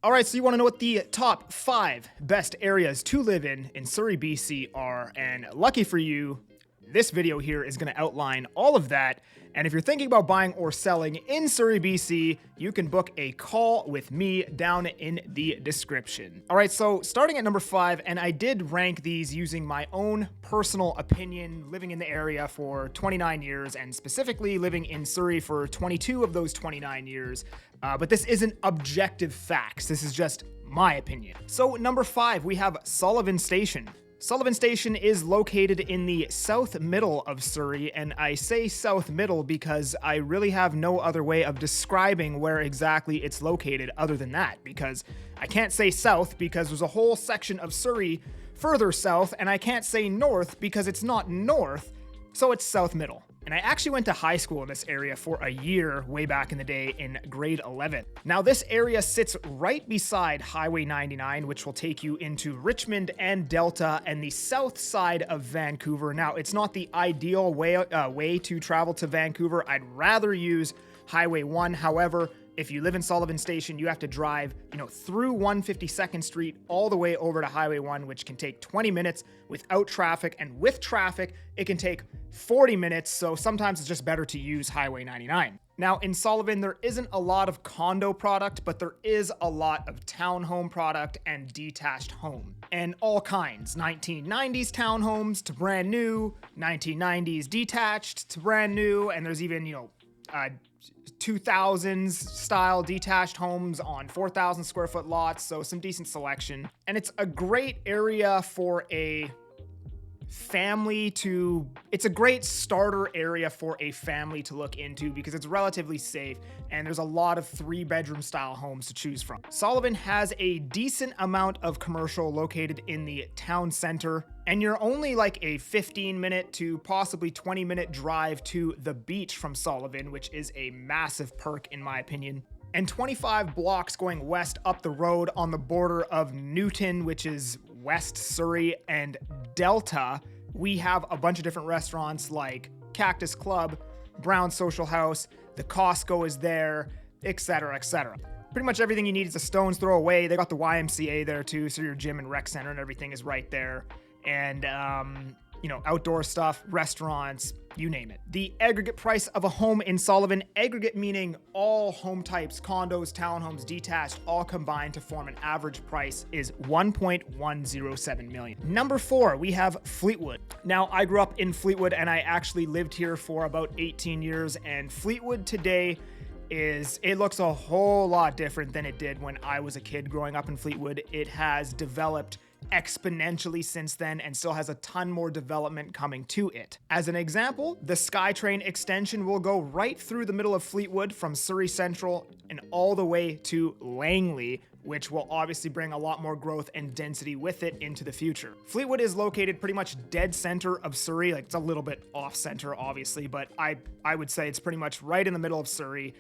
All right, so you want to know what the top 5 best areas to live in Surrey, BC are, and lucky for you, this video here is going to outline all of that. And if you're thinking about buying or selling in Surrey, BC, you can book a call with me down in the description. All right, so starting at number 5, and I did rank these using my own personal opinion, living in the area for 29 years and specifically living in Surrey for 22 of those 29 years. But this isn't objective facts. This is just my opinion. So number 5, we have Sullivan Station. Sullivan Station is located in the south middle of Surrey, and I say south middle because I really have no other way of describing where exactly it's located other than that, because I can't say south because there's a whole section of Surrey further south, and I can't say north because it's not north, so it's south middle. And I actually went to high school in this area for a year way back in the day in grade 11. Now this area sits right beside Highway 99, which will take you into Richmond and Delta and the south side of Vancouver. Now it's not the ideal way to travel to Vancouver. I'd rather use Highway 1. However, if you live in Sullivan Station, you have to drive, through 152nd Street all the way over to Highway 1, which can take 20 minutes without traffic. And with traffic, it can take 40 minutes. So sometimes it's just better to use Highway 99. Now in Sullivan, there isn't a lot of condo product, but there is a lot of townhome product and detached home. And all kinds, 1990s townhomes to brand new, 1990s detached to brand new, and there's even, 2000s style detached homes on 4,000 square foot lots, so some decent selection. And it's a great area for a it's a great starter area for a family to look into because it's relatively safe and there's a lot of 3-bedroom style homes to choose from. Sullivan has a decent amount of commercial located in the town center, and you're only like a 15-minute to possibly 20-minute drive to the beach from Sullivan, which is a massive perk in my opinion. And 25 blocks going west up the road on the border of Newton, which is West Surrey, and Delta, we have a bunch of different restaurants like Cactus Club, Brown Social House, the Costco is there, etc., etc. Pretty much everything you need is a stone's throw away. They got the YMCA there too, so your gym and rec center and everything is right there. And, outdoor stuff, restaurants, you name it. The aggregate price of a home in Sullivan, aggregate meaning all home types, condos, townhomes, detached, all combined to form an average price, is $1.107 million. Number 4, we have Fleetwood. Now, I grew up in Fleetwood and I actually lived here for about 18 years, and Fleetwood today it looks a whole lot different than it did when I was a kid growing up in Fleetwood. It has developed exponentially since then and still has a ton more development coming to it. As an example, the SkyTrain extension will go right through the middle of Fleetwood from Surrey Central and all the way to Langley, which will obviously bring a lot more growth and density with it into the future. Fleetwood is located pretty much dead center of Surrey. Like, it's a little bit off center obviously, but I would say it's pretty much right in the middle of Surrey.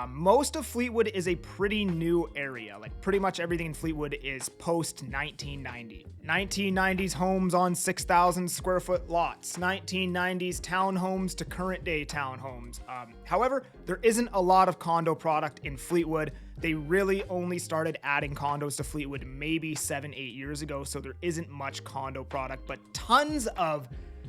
Most of Fleetwood is a pretty new area. Like, pretty much everything in Fleetwood is post 1990. 1990s homes on 6,000 square foot lots, 1990s townhomes to current day townhomes. However, there isn't a lot of condo product in Fleetwood. They really only started adding condos to Fleetwood maybe 7-8 years ago, so there isn't much condo product, but tons of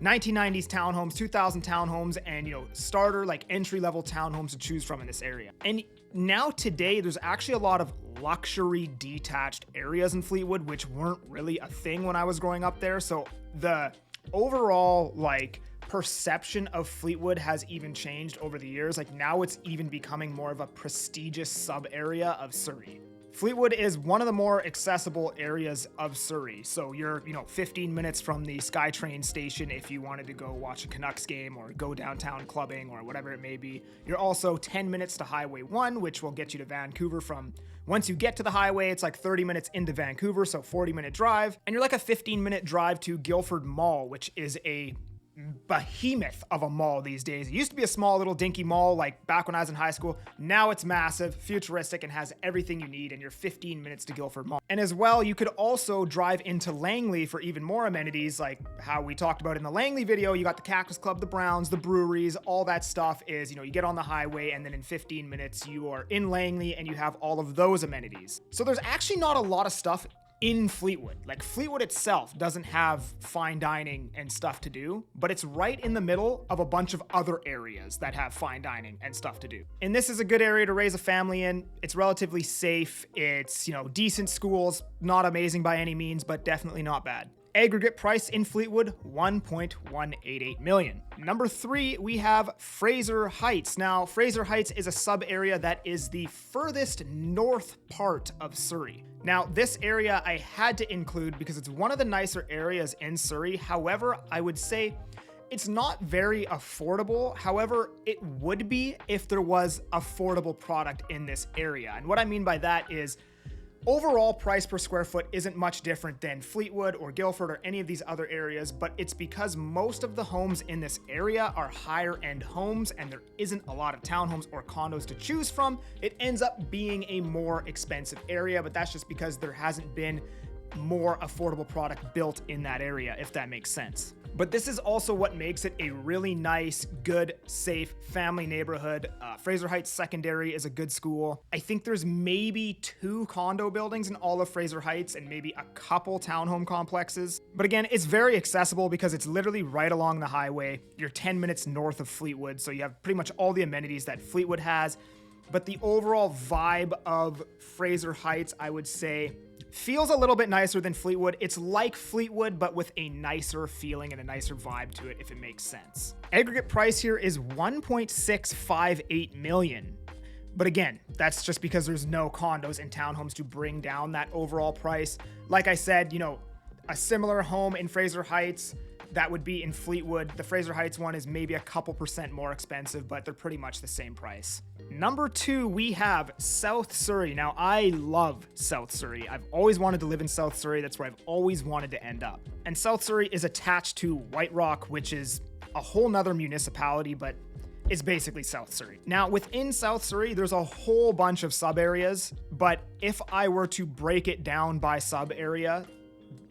1990s townhomes, 2000 townhomes, and starter like entry-level townhomes to choose from in this area. And now today, there's actually a lot of luxury detached areas in Fleetwood, which weren't really a thing when I was growing up there. So the overall perception of Fleetwood has even changed over the years. Like, now it's even becoming more of a prestigious sub area of Surrey. Fleetwood is one of the more accessible areas of Surrey. So you're, 15 minutes from the SkyTrain station if you wanted to go watch a Canucks game or go downtown clubbing or whatever it may be. You're also 10 minutes to Highway 1, which will get you to Vancouver from, once you get to the highway, it's like 30 minutes into Vancouver, so 40-minute drive. And you're like a 15-minute drive to Guildford Mall, which is a behemoth of a mall these days. It used to be a small little dinky mall like back when I was in high school. Now it's massive, futuristic, and has everything you need in your 15 minutes to Guildford Mall. And as well, you could also drive into Langley for even more amenities, like how we talked about in the Langley video. You got the Cactus Club, the Browns, the breweries, all that stuff is, you get on the highway and then in 15 minutes you are in Langley and you have all of those amenities. So there's actually not a lot of stuff in Fleetwood. Like Fleetwood itself doesn't have fine dining and stuff to do, but it's right in the middle of a bunch of other areas that have fine dining and stuff to do. And this is a good area to raise a family in. It's relatively safe. It's, decent schools, not amazing by any means, but definitely not bad. Aggregate price in Fleetwood, $1.188 million. Number 3, we have Fraser Heights. Now, Fraser Heights is a sub area that is the furthest north part of Surrey. Now, this area I had to include because it's one of the nicer areas in Surrey. However, I would say it's not very affordable. However, it would be if there was affordable product in this area. And what I mean by that is overall price per square foot isn't much different than Fleetwood or Guildford or any of these other areas, but it's because most of the homes in this area are higher end homes and there isn't a lot of townhomes or condos to choose from. It ends up being a more expensive area, but that's just because there hasn't been more affordable product built in that area, if that makes sense. But this is also what makes it a really nice, good, safe family neighborhood. Fraser Heights Secondary is a good school. I think there's maybe 2 condo buildings in all of Fraser Heights and maybe a couple townhome complexes. But again, it's very accessible because it's literally right along the highway. You're 10 minutes north of Fleetwood, so you have pretty much all the amenities that Fleetwood has. But the overall vibe of Fraser Heights, I would say, feels a little bit nicer than Fleetwood. It's like Fleetwood, but with a nicer feeling and a nicer vibe to it, if it makes sense. Aggregate price here is $1.658 million. But again, that's just because there's no condos and townhomes to bring down that overall price. Like I said, a similar home in Fraser Heights that would be in Fleetwood. The Fraser Heights one is maybe a couple % more expensive, but they're pretty much the same price. Number 2, we have South Surrey. Now, I love South Surrey. I've always wanted to live in South Surrey. That's where I've always wanted to end up. And South Surrey is attached to White Rock, which is a whole nother municipality, but it's basically South Surrey. Now, within South Surrey, there's a whole bunch of sub areas, but if I were to break it down by sub area,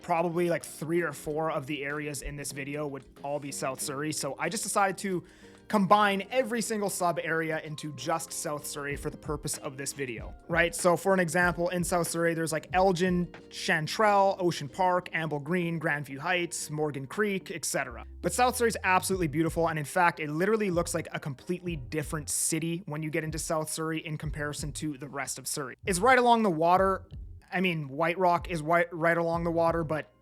probably like 3 or 4 of the areas in this video would all be South Surrey. So I just decided to combine every single sub area into just South Surrey for the purpose of this video, right? So for an example, in South Surrey, there's like Elgin, Chantrell, Ocean Park, Amble Green, Grandview Heights, Morgan Creek, etc. But South Surrey is absolutely beautiful. And in fact, it literally looks like a completely different city when you get into South Surrey in comparison to the rest of Surrey. It's right along the water. I mean, White Rock is right along the water, but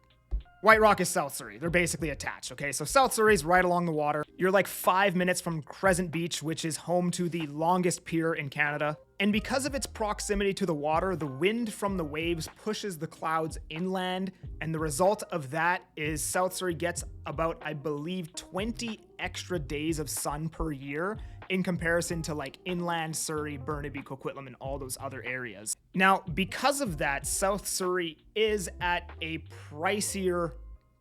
White Rock is South Surrey. They're basically attached, okay? So South Surrey is right along the water. You're like 5 minutes from Crescent Beach, which is home to the longest pier in Canada. And because of its proximity to the water, the wind from the waves pushes the clouds inland. And the result of that is South Surrey gets about, I believe, 20 extra days of sun per year in comparison to like inland Surrey, Burnaby, Coquitlam, and all those other areas. Now, because of that, South Surrey is at a pricier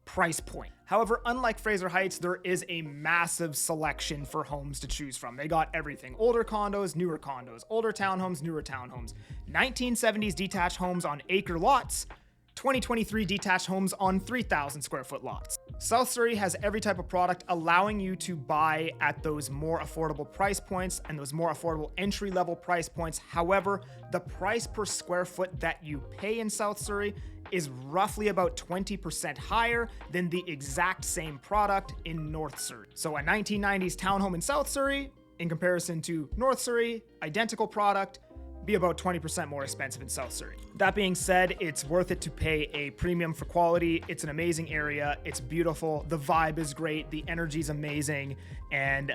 price point. However, unlike Fraser Heights, there is a massive selection for homes to choose from. They got everything: older condos, newer condos, older townhomes, newer townhomes, 1970s detached homes on acre lots, 2023 detached homes on 3,000 square foot lots. South Surrey has every type of product, allowing you to buy at those more affordable price points and those more affordable entry-level price points. However, the price per square foot that you pay in South Surrey is roughly about 20% higher than the exact same product in North Surrey. So a 1990s townhome in South Surrey, in comparison to North Surrey, identical product, be about 20% more expensive in South Surrey. That being said, it's worth it to pay a premium for quality. It's an amazing area. It's beautiful. The vibe is great. The energy is amazing and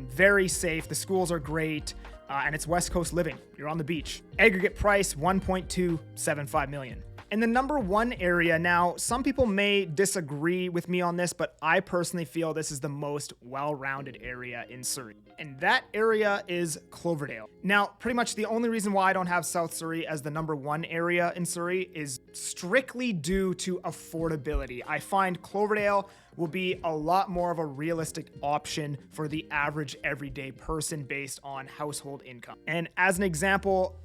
very safe. The schools are great. And it's West Coast living. You're on the beach. Aggregate price, $1.275 million. And the number 1 area, now some people may disagree with me on this, but I personally feel this is the most well-rounded area in Surrey. and that area is Cloverdale. Now, pretty much the only reason why I don't have South Surrey as the #1 area in Surrey is strictly due to affordability. I find Cloverdale will be a lot more of a realistic option for the average everyday person based on household income. And as an example,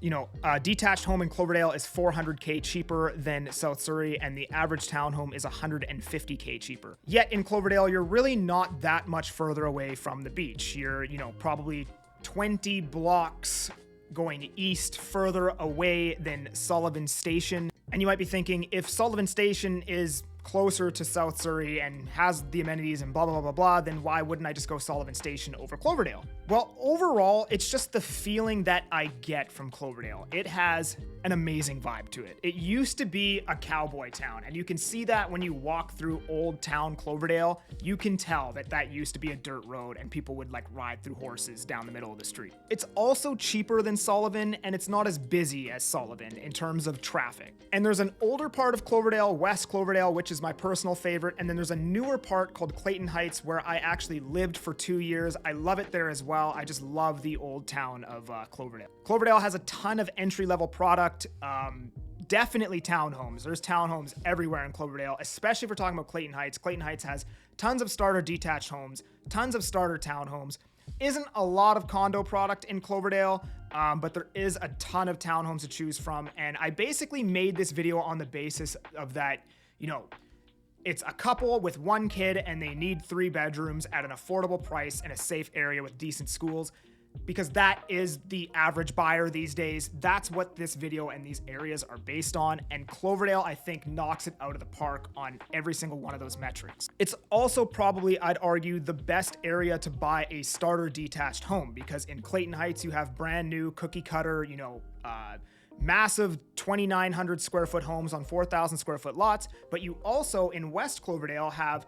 a detached home in Cloverdale is $400K cheaper than South Surrey, and the average townhome is $150K cheaper. Yet in Cloverdale, you're really not that much further away from the beach. You're, probably 20 blocks going east further away than Sullivan Station. And you might be thinking, if Sullivan Station is closer to South Surrey and has the amenities and blah, blah, blah, blah, blah, then why wouldn't I just go Sullivan Station over Cloverdale? Well, overall, it's just the feeling that I get from Cloverdale. It has an amazing vibe to it. It used to be a cowboy town, and you can see that when you walk through Old Town Cloverdale. You can tell that that used to be a dirt road and people would ride through horses down the middle of the street. It's also cheaper than Sullivan, and it's not as busy as Sullivan in terms of traffic. And there's an older part of Cloverdale, West Cloverdale, which is my personal favorite, and then there's a newer part called Clayton Heights where I actually lived for 2 years. I love it there as well. I just love the old town of Cloverdale. Cloverdale has a ton of entry-level product, definitely townhomes. There's townhomes everywhere in Cloverdale, especially if we're talking about Clayton Heights. Clayton Heights has tons of starter detached homes, tons of starter townhomes. Isn't a lot of condo product in Cloverdale, but there is a ton of townhomes to choose from, and I basically made this video on the basis of that, it's a couple with 1 kid and they need 3 bedrooms at an affordable price in a safe area with decent schools, because that is the average buyer these days. That's what this video and these areas are based on, and Cloverdale, I think, knocks it out of the park on every single one of those metrics. It's also probably, I'd argue, the best area to buy a starter detached home, because in Clayton Heights, you have brand new cookie cutter, massive 2,900 square foot homes on 4,000 square foot lots, but you also in West Cloverdale have,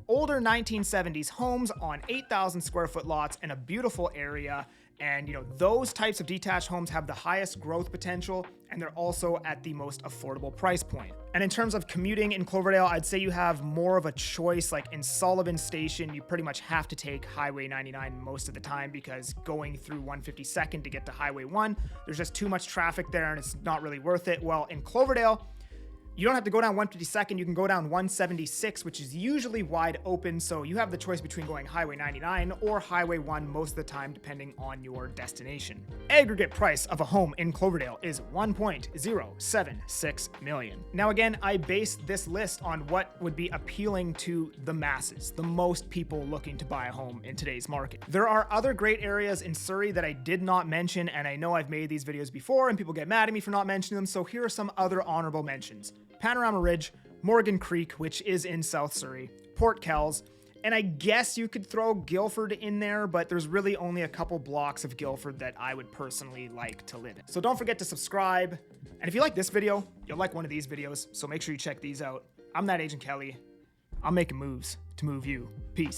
older 1970s homes on 8,000 square foot lots in a beautiful area. And, those types of detached homes have the highest growth potential, and they're also at the most affordable price point. And in terms of commuting in Cloverdale, I'd say you have more of a choice. Like in Sullivan Station, you pretty much have to take Highway 99 most of the time, because going through 152nd to get to Highway 1, there's just too much traffic there and it's not really worth it. Well, in Cloverdale, you don't have to go down 152nd, you can go down 176, which is usually wide open, so you have the choice between going Highway 99 or Highway 1 most of the time, depending on your destination. Aggregate price of a home in Cloverdale is $1.076 million. Now again, I based this list on what would be appealing to the masses, the most people looking to buy a home in today's market. There are other great areas in Surrey that I did not mention, and I know I've made these videos before and people get mad at me for not mentioning them, so here are some other honorable mentions. Panorama Ridge, Morgan Creek, which is in South Surrey, Port Kells, and I guess you could throw Guildford in there, but there's really only a couple blocks of Guildford that I would personally like to live in. So don't forget to subscribe, and if you like this video, you'll like one of these videos, so make sure you check these out. I'm that Agent Kelly. I'm making moves to move you. Peace.